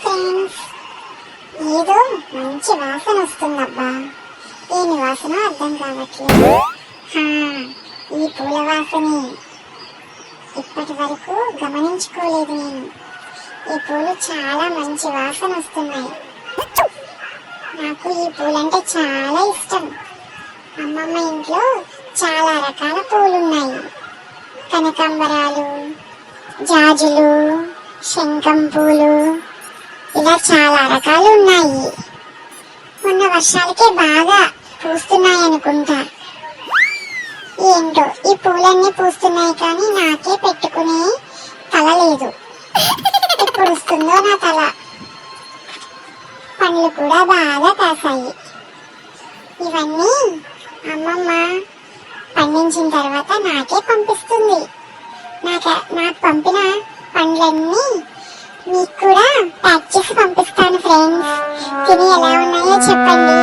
Friends, ఏదో మంచి వాసన వస్తుందబ్బా. ఏమి వాసన అర్థం కావట్లేదు. ఈ పూల వాసనే. ఇప్పటి వరకు గమనించుకోలేదు నేను. ఈ పూలు చాలా మంచి వాసన వస్తున్నాయి. నాకు ఈ పూలంటే చాలా ఇష్టం. అమ్మమ్మ ఇంట్లో చాలా రకాల పూలున్నాయి. కనకాంబరాలు, జాజులు, శంఖం పూలు, ఇలా చాలా రకాలు ఉన్నాయి. మొన్న వర్షాలకే బాగా పూస్తున్నాయి అనుకుంటా. ఏంటో ఈ పూలన్నీ పూస్తున్నాయి కానీ నాకే పెట్టుకునే తల లేదు. ఎప్పుడు వస్తుందో నా తల. పండ్లు కూడా బాగా కాసాయి. ఇవన్నీ అమ్మమ్మ పండించిన తర్వాత నాకే పంపిస్తుంది. నాకు పంపిన పండ్లన్నీ మీకు కూడా ప్యాక్ చేసి పంపిస్తాను ఫ్రెండ్స్. తిని ఎలా ఉన్నాయో చెప్పండి.